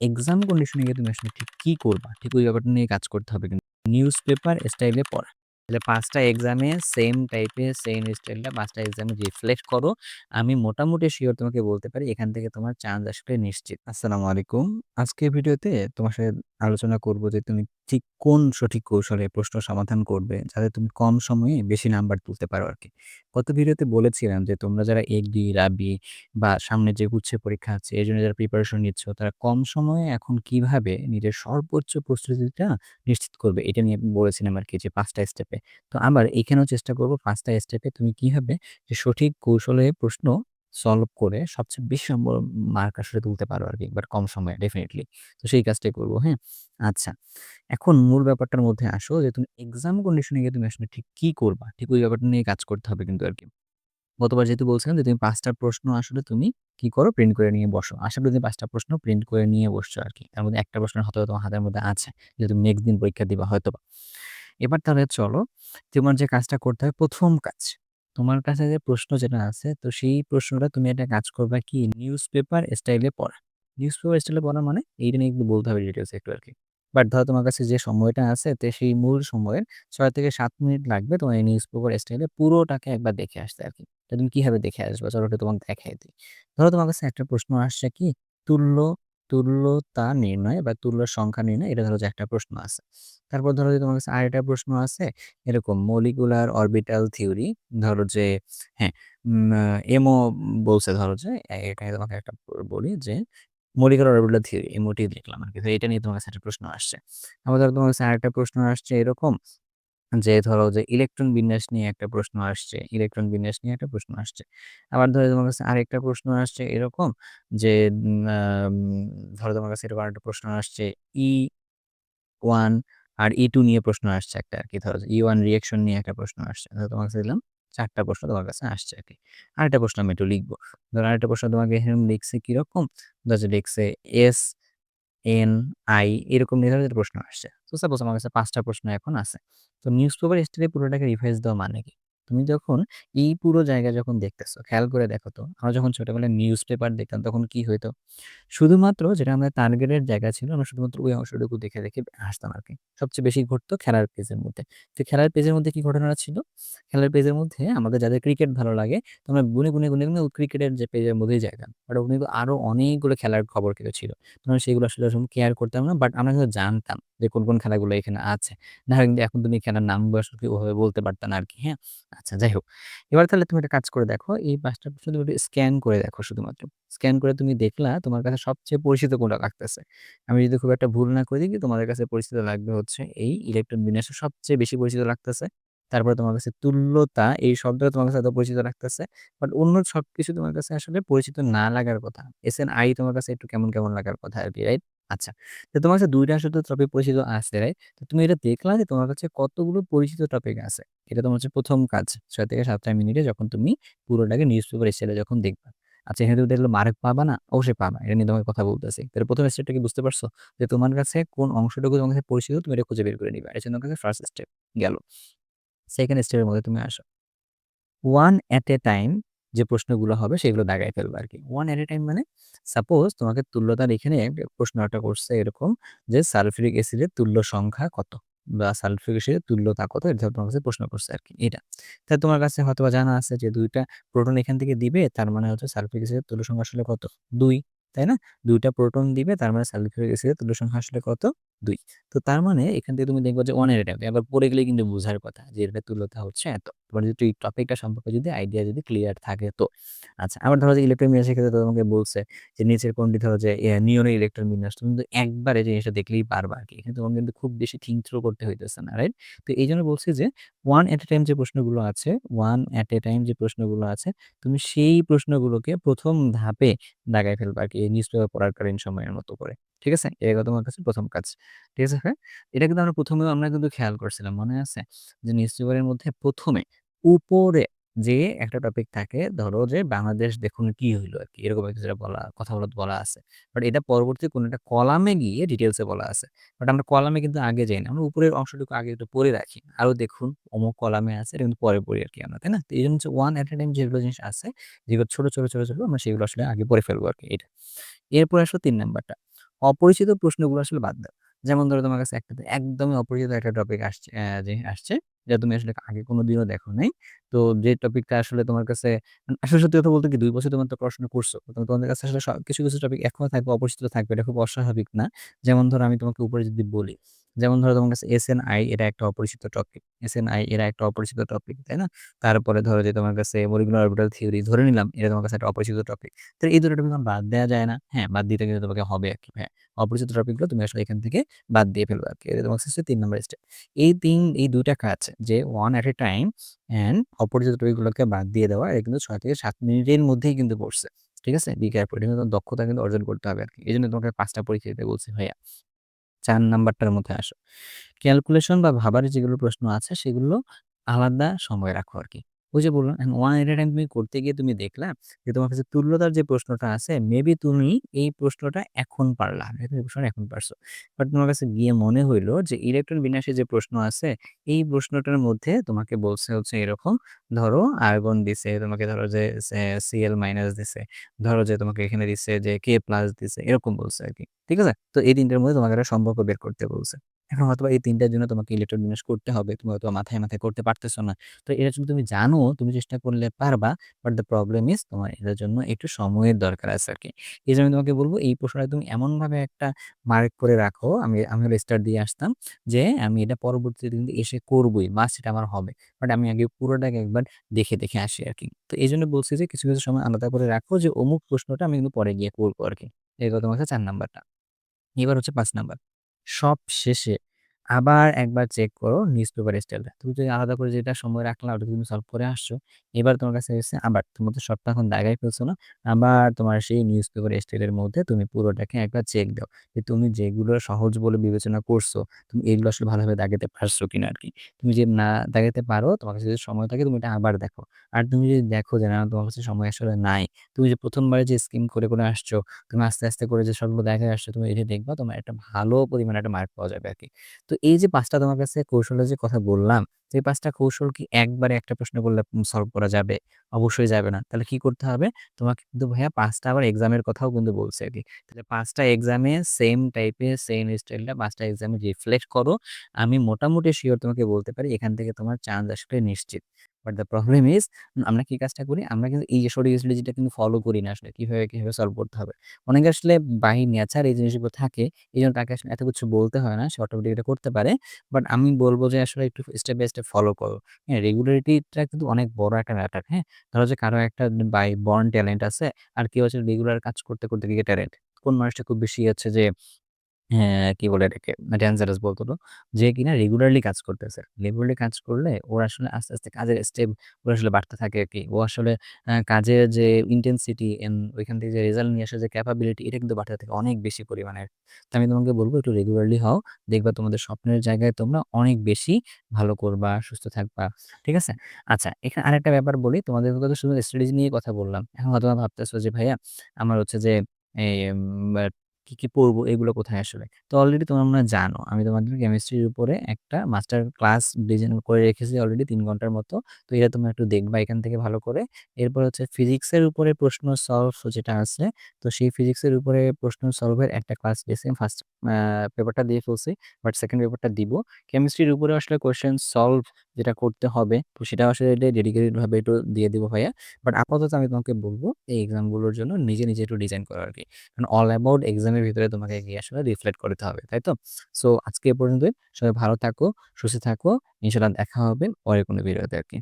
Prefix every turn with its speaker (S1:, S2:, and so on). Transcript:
S1: Exam কন্ডিশনে গিয়ে তুমি আসলে ঠিক কি করবা? ঠিক ওই ব্যাপারটা নিয়ে কাজ করতে হবে কিন্তু। নিউজ পেপার স্টাইলে পড়া। তাহলে ৫ টা এক্সামে সেম টাইপের সেম স্টাইলটা ৫ টা এক্সামে রিফ্লেক্ট করো। আমি মোটামুটি সিওর তোমাকে বলতে পারি এখান থেকে তোমার চান্স আসলে নিশ্চিত। আসসালামু আলাইকুম। আজকের ভিডিওতে তোমার সাথে আলোচনা করব যে তুমি ঠিক কোন সঠিক কৌশলে প্রশ্ন সমাধান করবে যাতে তুমি কম সময়ে বেশি নাম্বার তুলতে পারো আরকি। গত ভিডিওতে বলেছিলাম যে তোমরা যারা এগডি, রাবি বা সামনে যে গুচ্ছের পরীক্ষা আছে এর জন্য যারা প্রিপারেশন নিচ্ছ তারা কম সময়ে এখন কিভাবে নিজের সর্বোচ্চ প্রস্তুতিটা নিশ্চিত করবে এটা নিয়ে বলেছিলাম আরকি যে ৫ টা স্টেপে। তো আবার এখানেও চেষ্টা করব ৫ টা স্টেপে তুমি কিভাবে যে সঠিক কৌশলে প্রশ্ন সলভ করে সবচেয়ে বেশি নম্বর মার্ক আসলে তুলতে পারো আরকি বাট কম সময়ে ডেফিনিটলি। তো সেই কাজটাই করব, হ্যাঁ? আচ্ছা, এখন মূল ব্যাপারটার মধ্যে আসো যে তুমি এক্সাম কন্ডিশনে গিয়ে তুমি আসলে ঠিক কি করবা? ঠিক ওই ব্যাপারটা নিয়ে কাজ করতে হবে কিন্তু আরকি। গতবার যেহেতু বলছিলাম যে তুমি ৫ টা প্রশ্ন আসলে তুমি কি করো? প্রিন্ট করে নিয়ে বসো। আশা করি তুমি ৫ টা প্রশ্ন প্রিন্ট করে নিয়ে বসছো আরকি। তার মধ্যে একটা প্রশ্ন হয়তোবা তোমার হাতের মধ্যে আছে। যে তুমি নেক্সট দিন পরীক্ষা দিবা হয়তোবা। এবার তাহলে চলো, তোমার যে কাজটা করতে হবে ১ম কাজ। তোমার কাছে যে প্রশ্ন যেটা আছে তো সেই প্রশ্নটা তুমি একটা কাজ করবা কি নিউজ পেপার স্টাইলে পড়া। নিউজ পেপার স্টাইলে পড়া মানে এইটা নিয়ে একটু বলতে হবে ডিটেইলস একটু আরকি। বাট ধরো তোমার কাছে যে সময়টা আছে তো সেই মূল সময়ের ৬ থেকে ৭ মিনিট লাগবে তোমার এই নিউজ পেপার স্টাইলে পুরোটাকে একবার দেখে আসতে আরকি। তো তুমি কিভাবে দেখে আসবা? চলো ওটা তোমাকে দেখাই দেই। ধরো তোমার কাছে একটা প্রশ্ন আসছে কি তুল্য তুল্যতা নির্ণয় বা তুল্য সংখ্যা নির্ণয় এটা ধরো যে একটা প্রশ্ন আছে। তারপর ধরো যে তোমার কাছে আরেকটা প্রশ্ন আছে এরকম মলিকুলার অরবিটাল থিওরি ধরো যে হ্যাঁ, এমও বলছে ধরো যে এখানে তোমাকে একটা বলি যে মলিকুলার অরবিটাল থিওরি এমওটি লিখলাম আরকি। তো এটা নিয়ে তোমার কাছে একটা প্রশ্ন আসছে। আবার ধরো তোমার কাছে আরেকটা প্রশ্ন আসছে এরকম যে ধরো যে ইলেকট্রন বিন্যাস নিয়ে একটা প্রশ্ন আসছে, ইলেকট্রন বিন্যাস নিয়ে একটা প্রশ্ন আসছে। আবার ধরো তোমার কাছে আরেকটা প্রশ্ন আসছে এরকম যে ধরো তোমার কাছে এরকম আরেকটা প্রশ্ন আসছে E1 আর E2 নিয়ে প্রশ্ন আসছে একটা আরকি। ধরো যে E1 রিঅ্যাকশন নিয়ে একটা প্রশ্ন আসছে। ধরো তোমার কাছে দিলাম ৪ টা প্রশ্ন তোমার কাছে আসছে আরকি। আরেকটা প্রশ্ন আমি একটু লিখব। ধরো আরেকটা প্রশ্ন তোমাকে এরকম লিখছে কিরকম? ধরো যে লিখছে এস এন, আই এরকম নির্ধারিত প্রশ্ন আসছে। তো সাপোজ আমার কাছে ৫ টা প্রশ্ন এখন আছে। তো নিউজ পেপার স্টাইলে পুরোটাকে রিভাইজ দেওয়া মানে কি? তুমি যখন এই পুরো জায়গা যখন দেখতেছো, খেয়াল করে দেখো তো, আমরা যখন ছোটবেলায় নিউজ পেপার দেখতাম তখন কি হইতো? শুধুমাত্র যেটা আমাদের টার্গেটের জায়গা ছিল, আমরা শুধুমাত্র ওই অংশটুকু দেখে, দেখে আসতাম আরকি। সবচেয়ে বেশি ঘটতো খেলার পেজের মধ্যে। তো খেলার পেজের মধ্যে কি ঘটনা ছিল? খেলার পেজের মধ্যে আমাদের যাদের ক্রিকেট ভালো লাগে, তো আমরা গুনে, ওই ক্রিকেটের যে পেজের মধ্যেই যাইতাম। বাট ওখানে কিন্তু আরো অনেকগুলো খেলার খবর কিন্তু ছিল। তো আমরা সেগুলো আসলে ওরকম কেয়ার করতাম না। বাট আমরা কিন্তু জানতাম যে কোন খেলাগুলো এখানে আছে। না হয় কিন্তু এখন তুমি খেলার নামগুলো আসলে ওভাবে বলতে পারতা না আরকি, হ্যাঁ? আচ্ছা যাই হোক। এবার তাহলে তুমি একটা কাজ করে দেখো, এই ৫ টা প্রশ্ন তুমি একটু স্ক্যান করে দেখো শুধুমাত্র। স্ক্যান করে তুমি দেখলা তোমার কাছে সবচেয়ে পরিচিত কোনটা লাগতেছে। আমি যদি খুব একটা ভুল না করে দেখি তোমাদের কাছে পরিচিত লাগবে হচ্ছে এই ইলেকট্রন বিন্যাসে সবচেয়ে বেশি পরিচিত লাগতেছে। তারপরে তোমার কাছে তুল্যতা এই শব্দটা তোমার কাছে এত পরিচিত লাগতেছে। বাট অন্য সবকিছু তোমার কাছে আসলে পরিচিত না লাগার কথা। এসএনআই তোমার কাছে একটু কেমন, কেমন লাগার কথা আরকি, রাইট? আচ্ছা। তো তোমার কাছে ২ টা আসলে টপিক পরিচিত আছে, রাইট? তো তুমি এটা দেখলা যে তোমার কাছে কতগুলো পরিচিত টপিক আছে। এটা তোমার হচ্ছে ১ম কাজ। ৬ থেকে ৭ টা মিনিটে যখন তুমি পুরোটাকে নিউজ পেপার স্টাইলে যখন দেখবা। আচ্ছা এখানে তুমি দেখলে মার্ক পাবা না? অবশ্যই পাবা। এটা নিয়ে তোমাকে কথা বলতেছি। তাহলে ১ম স্টেপটা কি বুঝতে পারছো? যে তোমার কাছে কোন অংশটুকু তোমার কাছে পরিচিত তুমি এটা খুঁজে বের করে নিবা। এটা হচ্ছে তোমার কাছে ফার্স্ট স্টেপ গেল। 2nd স্টেপের মধ্যে তুমি আসো। one at a time যে প্রশ্নগুলো হবে সেগুলো দাগায় ফেলবা আরকি। one at a time মানে সাপোজ তোমাকে তুল্যতার এখানে প্রশ্ন একটা করছে এরকম যে সালফিউরিক অ্যাসিডের তুল্য সংখ্যা কত? বা সালফিউরিক অ্যাসিডের তুল্যতা কত? এটা তোমার কাছে প্রশ্ন করছে আরকি এটা। তাহলে তোমার কাছে হয়তোবা জানা আছে যে ২ টা প্রোটন এখান থেকে দিবে তার মানে হচ্ছে সালফিউরিক অ্যাসিডের তুল্য সংখ্যা আসলে কত? ২, তাই না? ২ টা প্রোটন দিবে তার মানে সালফিউরিক অ্যাসিডের তুল্য সংখ্যা আসলে কত? ২। তো তার মানে এখান থেকে তুমি দেখবা যে 1 at a time একবার পড়ে গেলেই কিন্তু বুঝার কথা যে এটার তুল্যতা হচ্ছে এত। তোমার যদি এই টপিকটা সম্পর্কে যদি আইডিয়া যদি ক্লিয়ার থাকে তো। আচ্ছা আবার ধরো যে ইলেকট্রন বিন্যাসের ক্ষেত্রে তোমাকে বলছে যে নিচের কোনটি ধরো যে নিয়নের ইলেকট্রন বিন্যাস তুমি কিন্তু একবারে জিনিসটা দেখলেই পারবা আরকি। এখানে তোমাকে কিন্তু খুব বেশি থিংক থ্রো করতে হইতেছে না, রাইট? তো এইজন্য বলছি যে one at a time যে প্রশ্নগুলো আছে, one at a time যে প্রশ্নগুলো আছে, তুমি সেই প্রশ্নগুলোকে ১ম ধাপে দাগায় ফেলবা আরকি এই নিউজ পেপার পড়াকালীন সময়ের মতো করে। ঠিক আছে? এটা তোমার কাছে ১ম কাজ। ঠিক আছে? হ্যাঁ? এটা কিন্তু আমরা ১ম এও আমরা কিন্তু খেয়াল করছিলাম। মনে আছে? যে নিউজ পেপারের মধ্যে ১ম এ উপরে যে একটা টপিক থাকে ধরো যে বাংলাদেশ দেখুন কি হইলো আরকি। এরকম একটা যেটা কথা বলা আছে। বাট এটা পরবর্তী কোনো একটা কলামে গিয়ে ডিটেইলস এ বলা আছে। বাট আমরা কলামে কিন্তু আগে যাই না। আমরা উপরের অংশটুকু আগে একটু পড়ে রাখি। আরো দেখুন অমুক কলামে আছে এটা কিন্তু পরে পড়ি আরকি আমরা, তাই না? তো এইজন্য হচ্ছে one at a time যেগুলো জিনিস আছে, যেগুলো ছোট আমরা সেগুলো আসলে আগে পড়ে ফেলবো আরকি এটা। এরপর আসলো ৩ নাম্বারটা। অপরিচিত প্রশ্নগুলো আসলে বাদ দাও। যেমন ধরো তোমার কাছে একটা একদমই অপরিচিত একটা টপিক আসছে যে আসছে, যেটা তুমি আসলে আগে কোনদিনও দেখো নাই। তো যে টপিকটা আসলে তোমার কাছে আসলে সত্যি কথা বলতে কি ২ বছর তোমার তো পড়াশোনা করছো। তো তোমাদের কাছে আসলে কিছু টপিক এখনো থাকবে, অপরিচিত থাকবে। এটা খুব অস্বাভাবিক না। যেমন ধরো আমি তোমাকে উপরে যদি বলি, যেমন ধরো তোমার কাছে এসএনআই এটা একটা অপরিচিত টপিক। এসএনআই এরা একটা অপরিচিত টপিক, তাই না? তারপরে ধরো যে তোমার কাছে মলিকুলার অরবিটাল থিওরি ধরে নিলাম, এটা তোমার কাছে একটা অপরিচিত টপিক। তো এই ২ টা টপিক বাদ দেয়া যায় না? হ্যাঁ, বাদ দিতে কিন্তু তোমাকে হবে আরকি। হ্যাঁ, অপরিচিত টপিকগুলো তুমি আসলে এখান থেকে বাদ দিয়ে ফেলবা আরকি। এটা তোমার কাছে ৩ নাম্বার স্টেপ। এই ২ টা কাজ যে one at a time and অপরিচিত টপিকগুলোকে বাদ দিয়ে দেওয়া, এটা কিন্তু ৬ থেকে ৭ মিনিটের মধ্যেই কিন্তু করছে। ঠিক আছে? Be careful. এটা কিন্তু দক্ষতা কিন্তু অর্জন করতে হবে আরকি। এজন্য তোমাকে ৫ টা পরীক্ষা দিতে বলছি ভাইয়া। ৪ নাম্বারটার মধ্যে আসো। ক্যালকুলেশন বা ভাবার যেগুলো প্রশ্ন আছে সেগুলো আলাদা সময় রাখো আরকি। ওই যে বললাম এখন one at a time তুমি করতে গিয়ে তুমি দেখলা যে তোমার কাছে তুল্যতার যে প্রশ্নটা আছে মেবি তুমি এই প্রশ্নটা এখন পারলা। এই প্রশ্নটা এখন পারছো। বাট তোমার কাছে গিয়ে মনে হইলো যে ইলেকট্রন বিন্যাসে যে প্রশ্ন আছে এই প্রশ্নটার মধ্যে তোমাকে বলছে হচ্ছে এরকম, ধরো আর্গন দিছে, তোমাকে ধরো যে Cl মাইনাস দিছে। ধরো যে তোমাকে এখানে দিছে যে K প্লাস দিছে, এরকম বলছে আরকি। ঠিক আছে? তো এই ৩ টার মধ্যে তোমাকে একটা সম্পর্ক বের করতে বলছে। এখন হয়তোবা এই ৩ টার জন্য তোমাকে ইলেকট্রন বিন্যাস করতে হবে। তুমি হয়তোবা মাথায় করতে পারতেছো না। তো এটা যদি তুমি জানো, তুমি চেষ্টা করলে পারবা। বাট দ্যা প্রবলেম ইস তোমার এটার জন্য একটু সময়ের দরকার আছে আরকি। এজন্য আমি তোমাকে বলব এই প্রশ্নটা তুমি এমনভাবে একটা মার্ক করে রাখো, আমি হলো স্টার দিয়ে আসতাম যে আমি এটা পরবর্তীতে কিন্তু এসে করবই। মাস্ট এটা আমার হবে। বাট আমি আগে পুরোটাকে একবার দেখে আসি আরকি। তো এজন্য বলছি যে কিছু সময় আলাদা করে রাখো যে অমুক প্রশ্নটা আমি কিন্তু পরে গিয়ে করবো আরকি। এই গেল তোমার কাছে ৪ নাম্বারটা। এবার হচ্ছে ৫ নাম্বার। সব শেষে আবার একবার চেক করো নিউজপেপার স্টাইলটা। তুমি যদি আলাদা করে যেটা সময় রাখলা ওটা তুমি সলভ করে আসছো। এবার তোমার কাছে এসে আবার তুমি তো সবটা এখন দাগাই ফেলছো না। আবার তোমার সেই নিউজপেপার স্টাইলের মধ্যে তুমি পুরোটাকে একবার চেক দাও। যে তুমি যেগুলো সহজ বলে বিবেচনা করছো, তুমি এগুলো আসলে ভালোভাবে দাগাতে পারছো কিনা আরকি। তুমি যদি না দাগাতে পারো, তোমার কাছে যদি সময় থাকে তুমি এটা আবার দেখো। আর তুমি যদি দেখো যে না তোমার কাছে সময় আসলে নাই, তুমি যে ১ম বারে যে স্কিম করে আসছো, তুমি আস্তে করে যে সবগুলো দেখায় আসছো, তুমি এটা দেখবা তোমার একটা ভালো পরিমাণে একটা মার্ক পাওয়া যাবে আরকি। তো এই যে ৫ টা তোমার কাছে কৌশলের যে কথা বললাম, তো এই ৫ টা কৌশল কি একবারে একটা প্রশ্ন করলে সলভ করা যাবে? অবশ্যই যাবে না। তাহলে কি করতে হবে? তোমাকে কিন্তু ভাইয়া ৫ টা আবার এক্সামের কথাও কিন্তু বলছে আরকি। তাহলে ৫ টা এক্সামে সেম টাইপের সেম স্টাইলটা ৫ টা এক্সামে রিফ্লেক্ট করো। আমি মোটামুটি সিওর তোমাকে বলতে পারি এখান থেকে তোমার চান্স আসলে নিশ্চিত। বাট দ্যা প্রবলেম ইস আমরা কি কাজটা করি? আমরা কিন্তু এই সঠিক স্ট্র্যাটেজিটা কিন্তু ফলো করি না আসলে। কিভাবে সলভ করতে হবে। অনেকে আসলে বাই নেচার এই জিনিসগুলো থাকে। এজন্য তাকে আসলে এত কিছু বলতে হয় না। সে অটোমেটিক এটা করতে পারে। বাট আমি বলব যে আসলে একটু স্টেপ বাই স্টেপ ফলো করো। হ্যাঁ? রেগুলারিটিটা কিন্তু অনেক বড় একটা ম্যাটার, হ্যাঁ? ধরো যে কারো একটা বাই বর্ন ট্যালেন্ট আছে। আর কেউ হচ্ছে রেগুলার কাজ করতে গিয়ে ট্যালেন্ট। কোন মানুষটা খুব বেশি হচ্ছে যে হ্যাঁ, কি বলে এটাকে? ডেঞ্জারাস বলতো তো। যে কিনা রেগুলারলি কাজ করতেছে। রেগুলারলি কাজ করলে ওর আসলে আস্তে কাজের স্টেপ ওর আসলে বাড়তে থাকে আরকি। ও আসলে কাজের যে ইনটেনসিটি ওইখান থেকে যে রেজাল্ট নিয়ে আসার যে ক্যাপাবিলিটি এটা কিন্তু বাড়তে থাকে অনেক বেশি পরিমাণের। তো আমি তোমাকে বলব একটু রেগুলারলি হও। দেখবা তোমাদের স্বপ্নের জায়গায় তোমরা অনেক বেশি ভালো করবা, সুস্থ থাকবা। ঠিক আছে? আচ্ছা, এখানে আরেকটা ব্যাপার বলি। তোমাদের তো শুধু স্ট্র্যাটেজি নিয়ে কথা বললাম। এখন হয়তোবা ভাবতেছো যে ভাইয়া আমার হচ্ছে যে এই কি পড়বো এগুলো কোথায় আসলে? তো অলরেডি তোমরা মনে হয় জানো। আমি তোমাদের কেমিস্ট্রির উপরে একটা মাস্টার ক্লাস ডিজাইন করে রেখেছি অলরেডি ৩ ঘন্টার মতো। তো এটা তোমরা একটু দেখবা এখান থেকে ভালো করে। এরপর হচ্ছে ফিজিক্সের উপরে প্রশ্ন সলভ যেটা আছে, তো সেই ফিজিক্সের উপরে প্রশ্ন সলভের একটা ক্লাস বেসে ফার্স্ট পেপারটা দিয়ে ফেলছি। বাট সেকেন্ড পেপারটা দিব। কেমিস্ট্রির উপরে আসলে কোয়েশ্চেন সলভ যেটা করতে হবে, তো সেটাও আসলে ডেডিকেটেড ভাবে একটু দিয়ে দিব ভাইয়া। বাট আপাতত আমি তোমাকে বলব এই এক্সামগুলোর জন্য নিজে একটু ডিজাইন করো আরকি। কারণ অল অ্যাবাউট এক্সামের ভিতরে তোমাকে গিয়ে আসলে রিফ্লেক্ট করতে হবে। তাই তো? সো আজকে এ পর্যন্তই। সবাই ভালো থাকো, সুস্থ থাকো। ইনশাআল্লাহ দেখা হবে পরের কোনো ভিডিওতে আরকি।